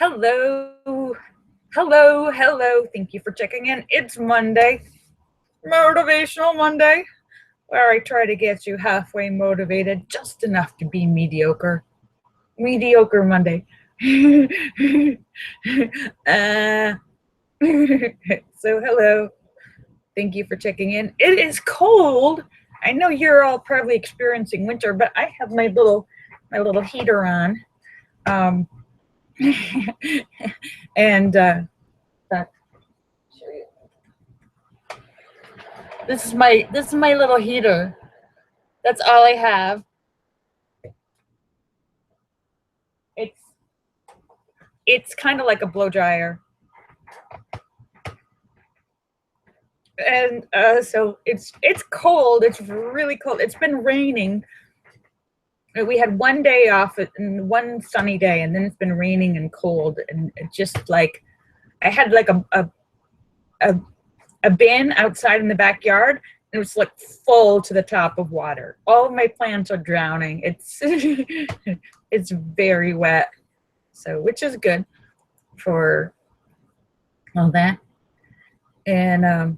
Hello, hello. Thank you for checking in. It's Monday, Motivational Monday, where I try to get you halfway motivated, just enough to be mediocre. Mediocre Monday. uh, so, hello. Thank you for checking in. It is cold. I know you're all probably experiencing winter, but I have my little heater on. Um, and that this is my little heater. That's all I have. It's it's kind of like a blow dryer, and so it's cold. It's really cold. It's been raining. We had one day off and one sunny day, and then it's been raining and cold, and it just like I had like a, a bin outside in the backyard. And it was like full to the top of water. All of my plants are drowning. It's it's very wet, so which is good for all that. And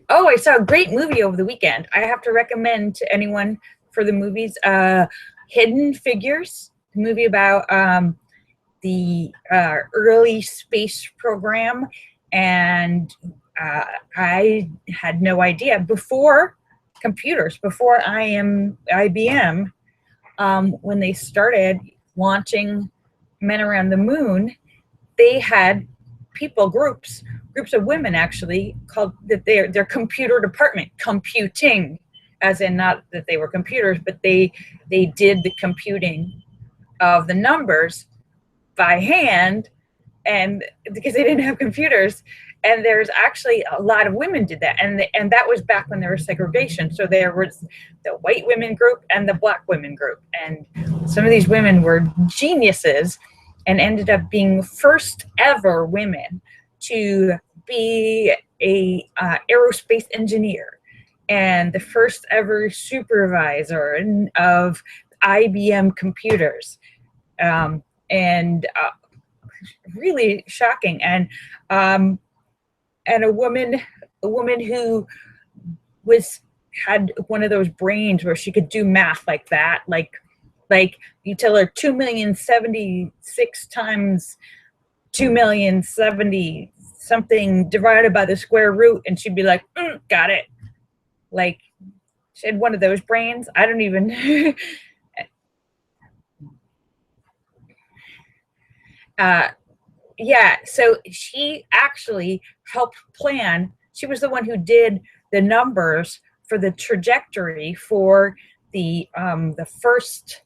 oh, I saw a great movie over the weekend. I have to recommend to anyone for the movies. Hidden Figures, the movie about the early space program, and I had no idea before computers, before IBM, when they started launching men around the moon, they had people groups of women actually called that their computer department, computing, as in not that they were computers, but they did the computing of the numbers by hand, and because they didn't have computers. And there's actually a lot of women did that, and that was back when there was segregation. So there was the white women group and the black women group, and some of these women were geniuses and ended up being first ever women to be a aerospace engineer and the first ever supervisor of IBM computers, and really shocking. And a woman who was had one of those brains where she could do math like that, like you tell her 2,076 times 2,070 something divided by the square root, and she'd be like, got it. Like, she had one of those brains. I don't even uh yeah, so she actually helped plan. She was the one who did the numbers for the trajectory for the first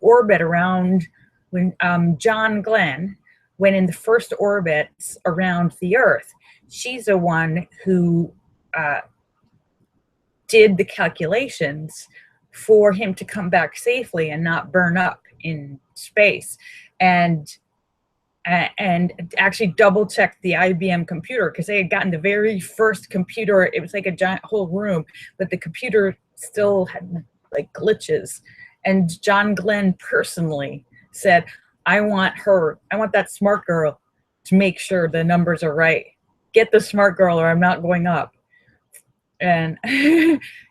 orbit around, when John Glenn went in the first orbits around the Earth. She's the one who uh, did the calculations for him to come back safely and not burn up in space, and and actually double checked the IBM computer, because they had gotten the very first computer. It was like a giant whole room, but the computer still had like glitches. And John Glenn personally said, I want that smart girl to make sure the numbers are right. Get the smart girl or I'm not going up. And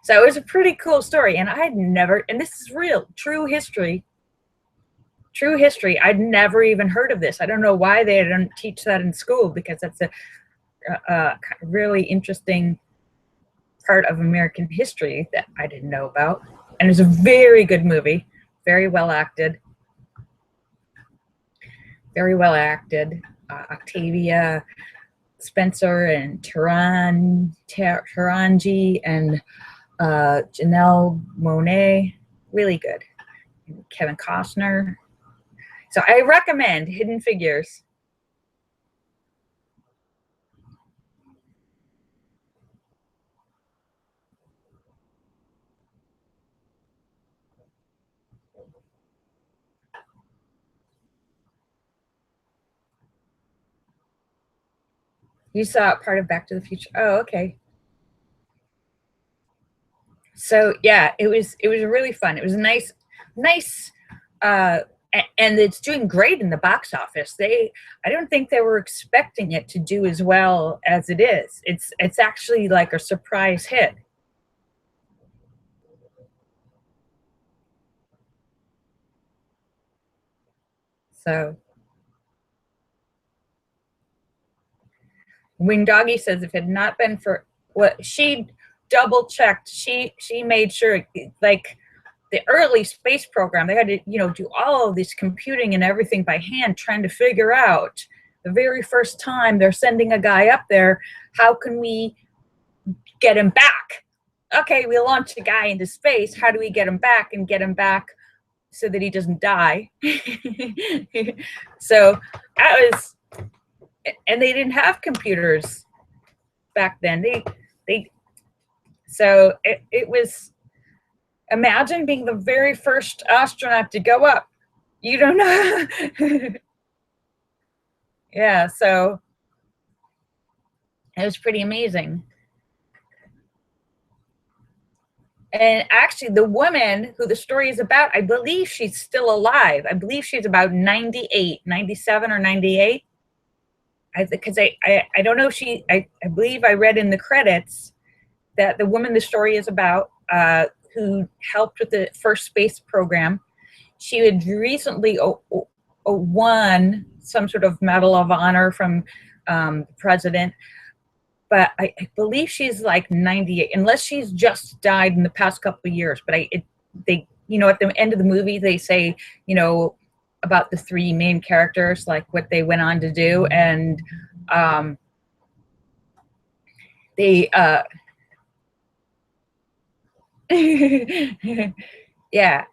so it was a pretty cool story. And and this is real, true history. I'd never even heard of this. I don't know why they don't teach that in school, because that's a really interesting part of American history that I didn't know about. And it's a very good movie, very well acted, very well acted. Octavia Spencer and Taraji and Janelle Monáe, really good. And Kevin Costner. So I recommend Hidden Figures. You saw part of Back to the Future. Oh, okay. So yeah, it was really fun. It was a nice uh, and it's doing great in the box office. I don't think they were expecting it to do as well as it is. It's actually like a surprise hit. So Wing Doggy says if it had not been for what she double checked, she made sure, like the early space program, they had to, do all of this computing and everything by hand, trying to figure out the very first time they're sending a guy up there, how can we get him back? Okay, we launch a guy into space. How do we get him back and get him back so that he doesn't die? So that was, and they didn't have computers back then. So it was, imagine being the very first astronaut to go up. You don't know. Yeah, so it was pretty amazing. And actually, the woman who the story is about, I believe she's still alive. I believe she's about 98, 97 or 98. Because I don't know if I believe I read in the credits that the woman the story is about, who helped with the first space program, she had recently won some sort of Medal of Honor from the president. But I believe she's like 98, unless she's just died in the past couple of years. But they, at the end of the movie, they say, about the three main characters, like what they went on to do. And they, yeah.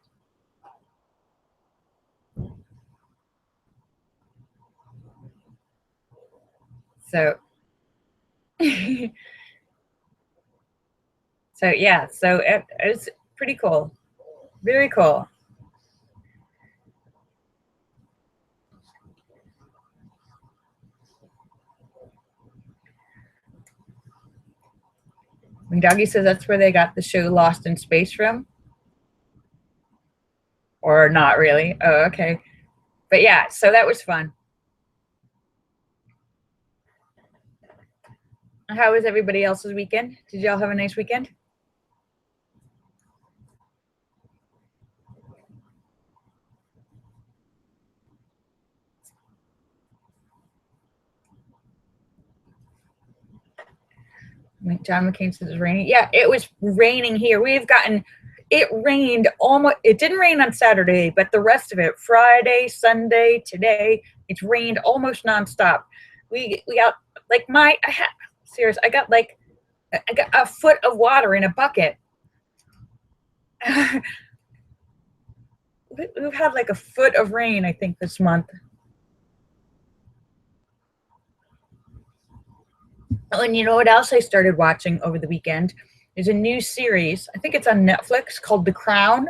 So, so yeah, so it was pretty cool. Very cool. When Doggy says that's where they got the show Lost in Space from. Or not really. Oh, okay. But yeah, so that was fun. How was everybody else's weekend? Did y'all have a nice weekend? John McCain says it's raining. Yeah, it was raining here. It rained almost, it didn't rain on Saturday, but the rest of it, Friday, Sunday, today, it's rained almost nonstop. We got like serious, I got a foot of water in a bucket. We've had like a foot of rain, I think, this month. Oh, and you know what else I started watching over the weekend? There's a new series. I think it's on Netflix called The Crown.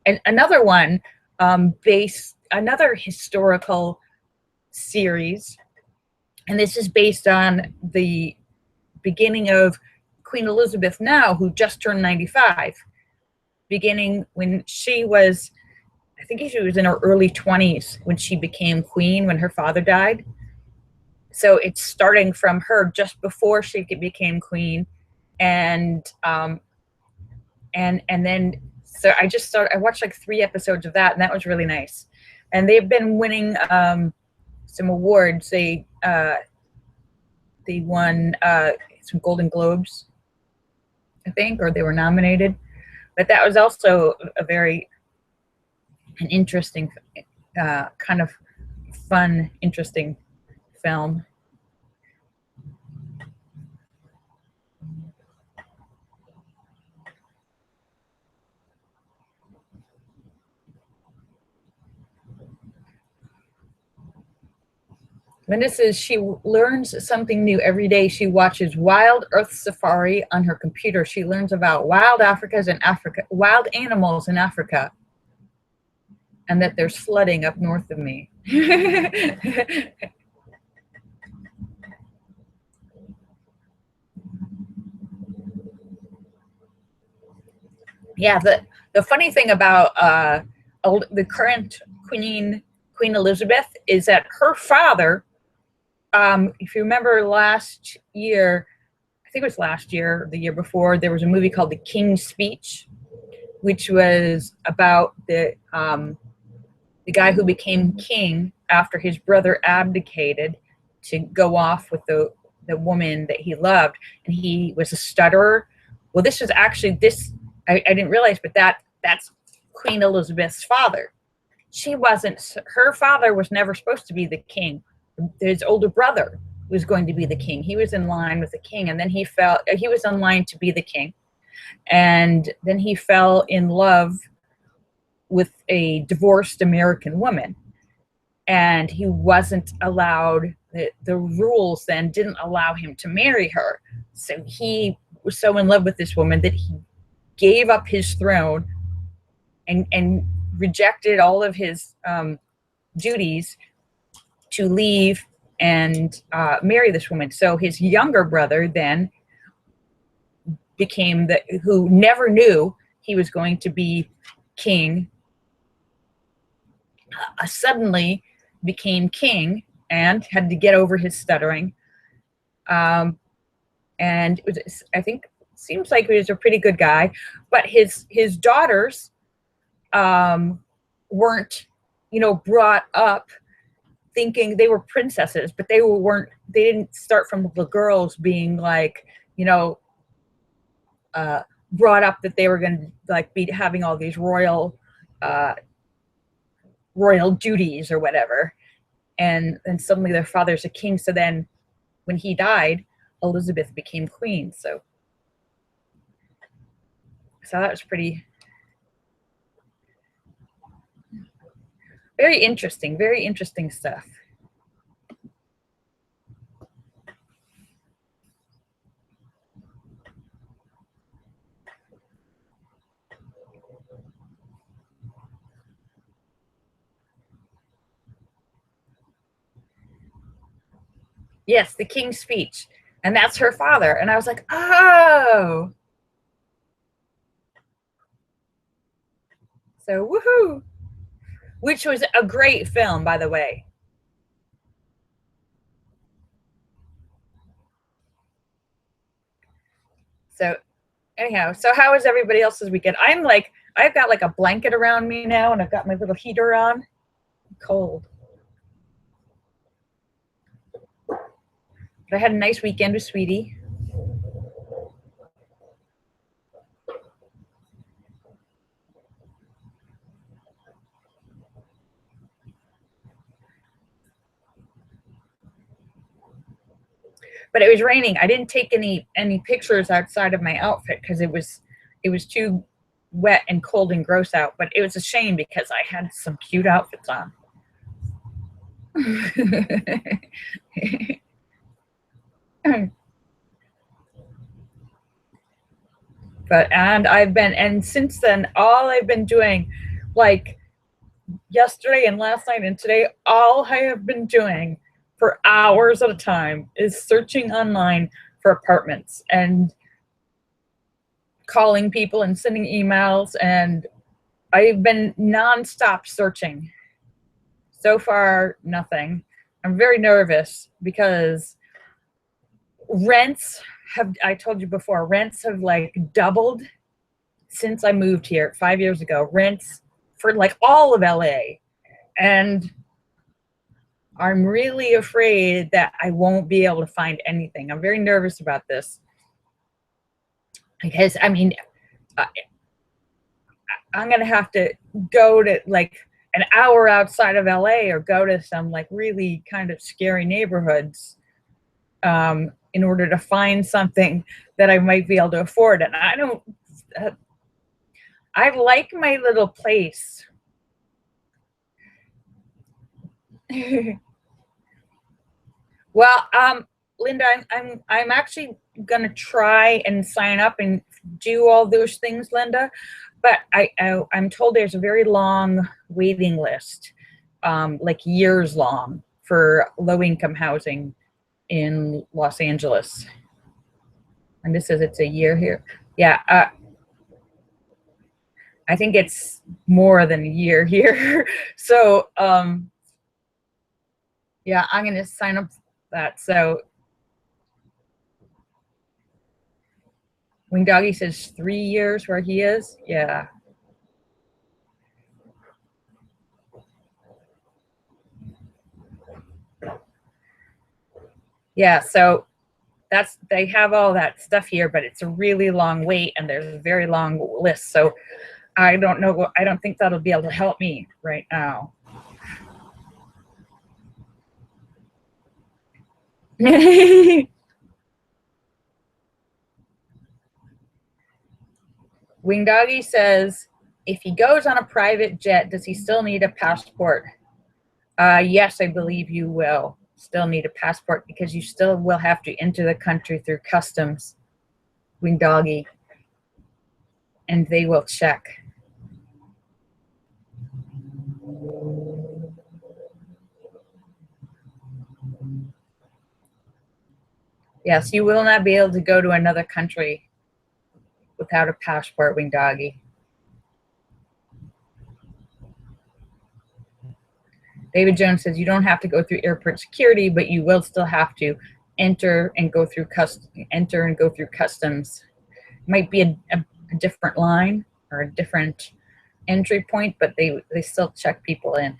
And another one, another historical series. And this is based on the beginning of Queen Elizabeth now, who just turned 95. Beginning when she was, I think she was in her early 20s when she became queen, when her father died. So it's starting from her just before she became queen, and then so I watched like 3 episodes of that, and that was really nice. And they've been winning some awards. They won some Golden Globes, I think, or they were nominated. But that was also an interesting, kind of fun, interesting film. Linda says she learns something new every day. She watches Wild Earth Safari on her computer. She learns about wild wild animals in Africa, and that there's flooding up north of me. Yeah, the funny thing about the current Queen Elizabeth, is that her father, if you remember last year, I think it was last year, or the year before, there was a movie called The King's Speech, which was about the guy who became king after his brother abdicated to go off with the woman that he loved, and he was a stutterer. Well, this was actually this. I didn't realize, but that's Queen Elizabeth's father. She wasn't. Her father was never supposed to be the king. His older brother was going to be the king. He was in line with the king, and then he fell. He was in line to be the king, and then he fell in love with a divorced American woman, and he wasn't allowed. The rules then didn't allow him to marry her, so he was so in love with this woman that he gave up his throne and rejected all of his duties to leave and marry this woman. So his younger brother then became who never knew he was going to be king, suddenly became king and had to get over his stuttering. And it was, I think, seems like he was a pretty good guy, but his daughters weren't, brought up thinking they were princesses, but they didn't start from the girls being like, brought up that they were going to like be having all these royal duties or whatever. And suddenly their father's a king. So then when he died, Elizabeth became queen. So that was very interesting stuff. Yes, the King's Speech. And that's her father. And I was like, oh. So woohoo. Which was a great film, by the way. So anyhow, so how was everybody else's weekend? I've got like a blanket around me now, and I've got my little heater on. I'm cold. But I had a nice weekend with Sweetie. But it was raining. I didn't take any pictures outside of my outfit because it was too wet and cold and gross out. But it was a shame because I had some cute outfits on. And since then, all I've been doing, like yesterday and last night and today, all I have been doing for hours at a time is searching online for apartments and calling people and sending emails, and I've been nonstop searching. So far, nothing. I'm very nervous because I told you before, rents have like doubled since I moved here 5 years ago. Rents for like all of LA. And I'm really afraid that I won't be able to find anything. I'm very nervous about this. Because, I mean, I'm going to have to go to like an hour outside of LA or go to some like really kind of scary neighborhoods in order to find something that I might be able to afford. And I like my little place. Well, Linda, I'm actually gonna try and sign up and do all those things, Linda. But I'm told there's a very long waiting list, like years long, for low-income housing in Los Angeles. And this says it's a year here. Yeah. I think it's more than a year here. So, yeah, I'm going to sign up for that. So, Wing Doggy says 3 years where he is. Yeah. Yeah, so they have all that stuff here, but it's a really long wait and there's a very long list. So I don't know. I don't think that'll be able to help me right now. Wing Doggy says, if he goes on a private jet, does he still need a passport? Yes, I believe you will still need a passport because you still will have to enter the country through customs, Wing Doggy, and they will check. Yes, you will not be able to go to another country without a passport, Wing Doggy. David Jones says you don't have to go through airport security, but you will still have to enter and go through customs. Might be a different line or a different entry point, but they still check people in.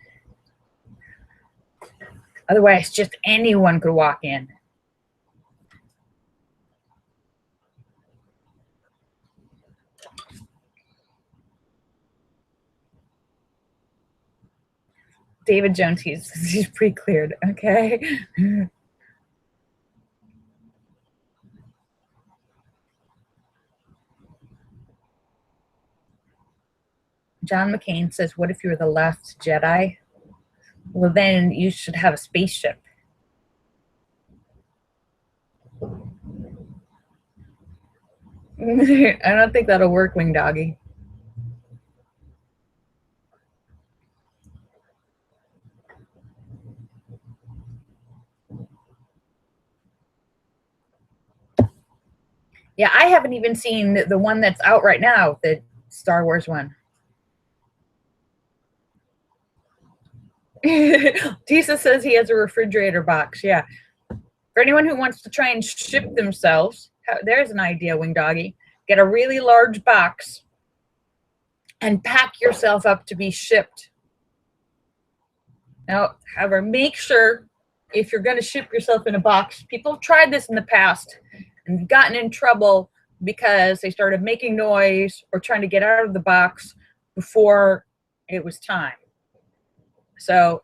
Otherwise, just anyone could walk in. David Jones, he's pre-cleared. Okay. John McCain says, what if you're the last Jedi? Well, then you should have a spaceship. I don't think that'll work, Wing Doggy. Yeah, I haven't even seen the one that's out right now, the Star Wars one. Tisa says he has a refrigerator box. Yeah. For anyone who wants to try and ship themselves, there's an idea, Wing Doggy. Get a really large box and pack yourself up to be shipped. Now, however, make sure if you're going to ship yourself in a box, people have tried this in the past and gotten in trouble because they started making noise or trying to get out of the box before it was time. So,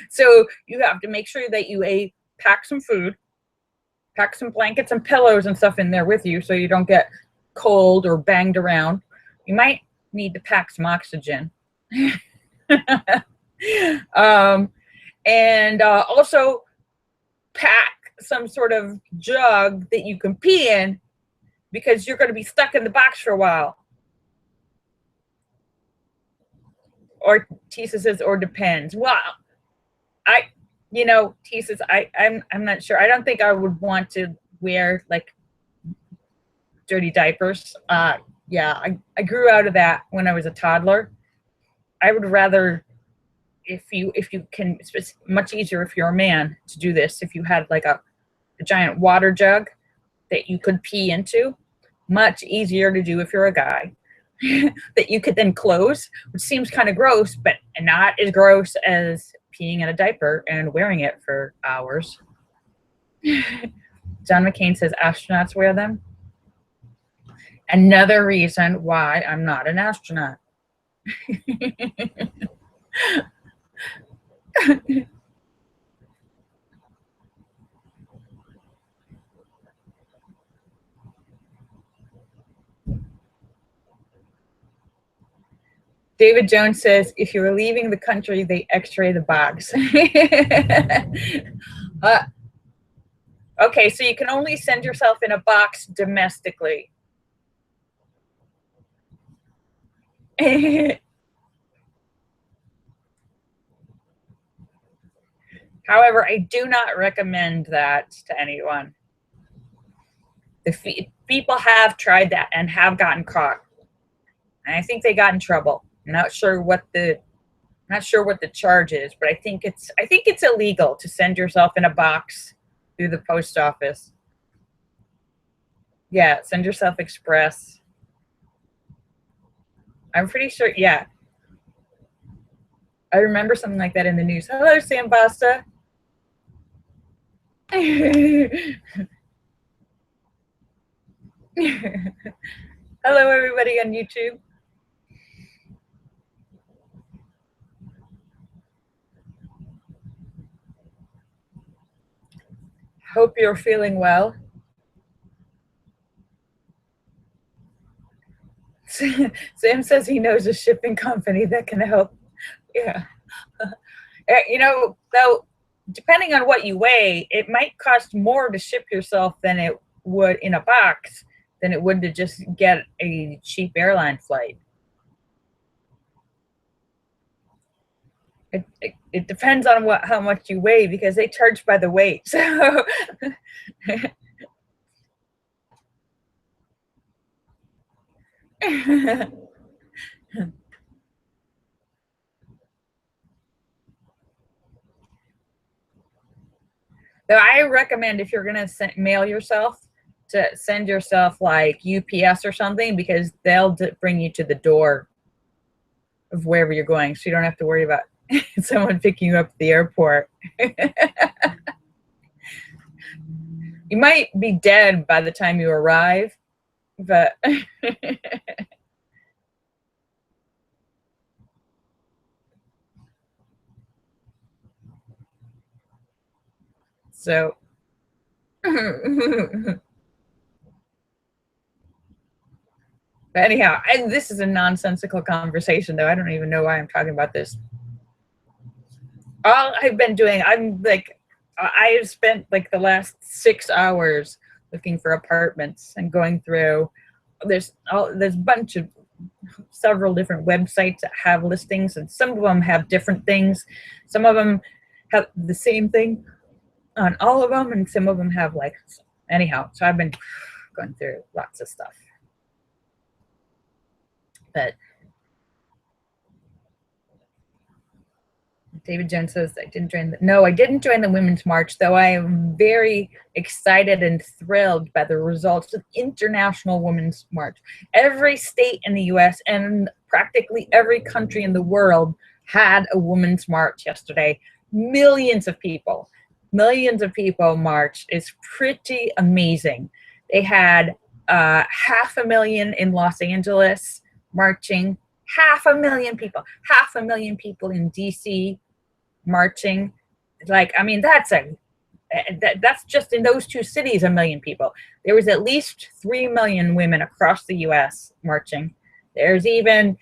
so you have to make sure that you pack some food, pack some blankets and pillows and stuff in there with you so you don't get cold or banged around. You might need to pack some oxygen. And also pack some sort of jug that you can pee in because you're going to be stuck in the box for a while. Or Tisa says, or depends. Well, Tisa, I'm not sure. I don't think I would want to wear like dirty diapers. Yeah, I grew out of that when I was a toddler. I would rather, if you can, it's much easier if you're a man to do this. If you had like a giant water jug that you could pee into, much easier to do if you're a guy. That you could then close, which seems kind of gross, but not as gross as peeing in a diaper and wearing it for hours. John McCain says astronauts wear them. Another reason why I'm not an astronaut. David Jones says, if you're leaving the country, they x-ray the box. Okay, so you can only send yourself in a box domestically. However, I do not recommend that to anyone. People have tried that and have gotten caught. And I think they got in trouble. I'm not sure what the charge is, but I think it's illegal to send yourself in a box through the post office. Yeah, send yourself express. I'm pretty sure. Yeah, I remember something like that in the news. Hello, Sam Basta. Hello, everybody on YouTube. Hope you're feeling well. Sam says he knows a shipping company that can help. Yeah. You know, though, depending on what you weigh, it might cost more to ship yourself than it would in a box than it would to just get a cheap airline flight. It depends on how much you weigh because they charge by the weight. So so I recommend if you're gonna mail yourself to send yourself like UPS or something because they'll bring you to the door of wherever you're going, so you don't have to worry about someone picking you up at the airport. You might be dead by the time you arrive, but so but anyhow, this is a nonsensical conversation, though. I don't even know why I'm talking about this. All I've been doing, I've spent like the last 6 hours looking for apartments and going through. There's a bunch of several different websites that have listings, and some of them have different things. Some of them have the same thing on all of them, and some of them have like anyhow. So I've been going through lots of stuff, but David Jones says, I didn't join no, I didn't join the Women's March, though I am very excited and thrilled by the results of International Women's March. Every state in the US and practically every country in the world had a Women's March yesterday. Millions of people marched. It's pretty amazing. They had 500,000 in Los Angeles marching, 500,000 people in DC marching. Like, I mean, that's just in those two cities, 1,000,000 people. There was at least 3 million women across the US marching. There's even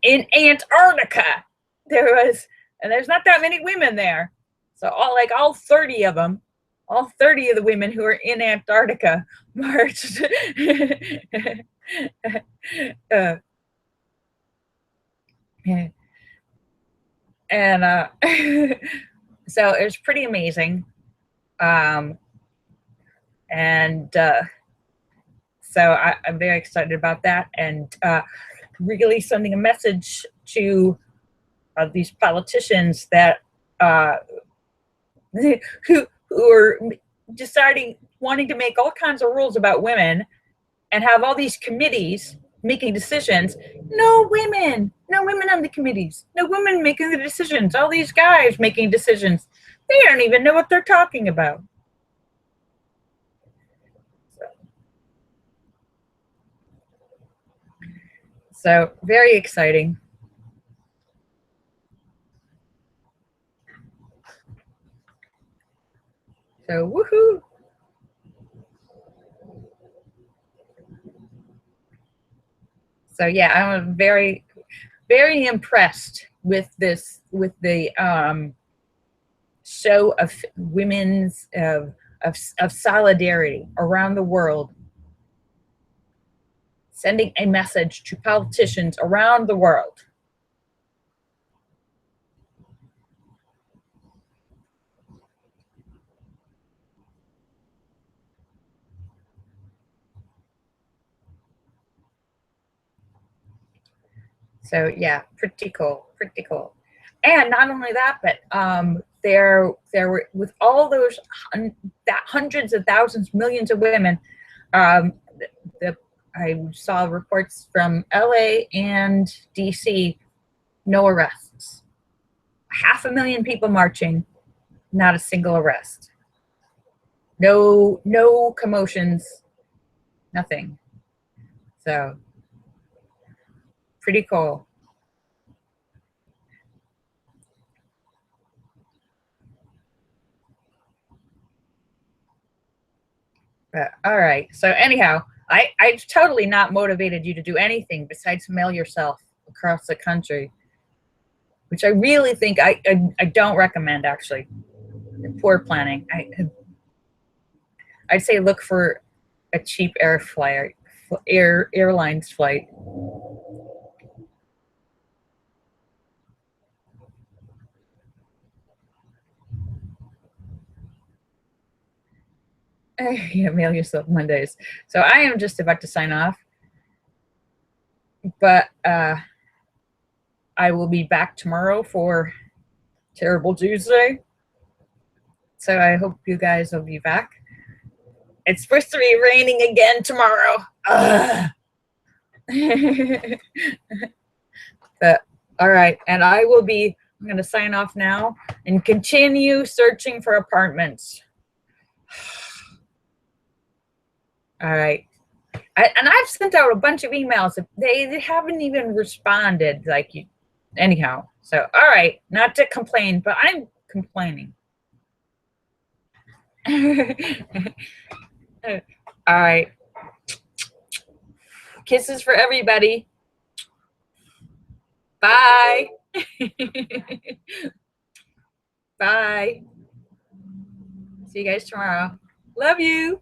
in Antarctica and there's not that many women there. So all 30 of them, all 30 of the women who are in Antarctica marched. And so it was pretty amazing. And so I'm very excited about that, and really sending a message to these politicians that who are wanting to make all kinds of rules about women and have all these committees making decisions. No women on the committees, no women making the decisions, all these guys making decisions. They don't even know what they're talking about. So very exciting. So woohoo. So yeah, I'm very, very impressed with the show of women's of solidarity around the world, sending a message to politicians around the world. So yeah, pretty cool, pretty cool. And not only that, but there were, with all those that hundreds of thousands, millions of women. Um, the I saw reports from LA and DC, no arrests. 500,000 people marching, not a single arrest. No commotions, nothing. So pretty cool. But all right. So anyhow, I've totally not motivated you to do anything besides mail yourself across the country, which I really think I don't recommend, actually. Poor planning. I'd say look for a cheap airlines flight. Yeah, mail yourself Mondays. So I am just about to sign off, but I will be back tomorrow for Terrible Tuesday. So I hope you guys will be back. It's supposed to be raining again tomorrow. But all right, and I'm going to sign off now and continue searching for apartments. All right. And I've sent out a bunch of emails. They haven't even responded. Anyhow. So, all right. Not to complain, but I'm complaining. All right. Kisses for everybody. Bye. Bye. See you guys tomorrow. Love you.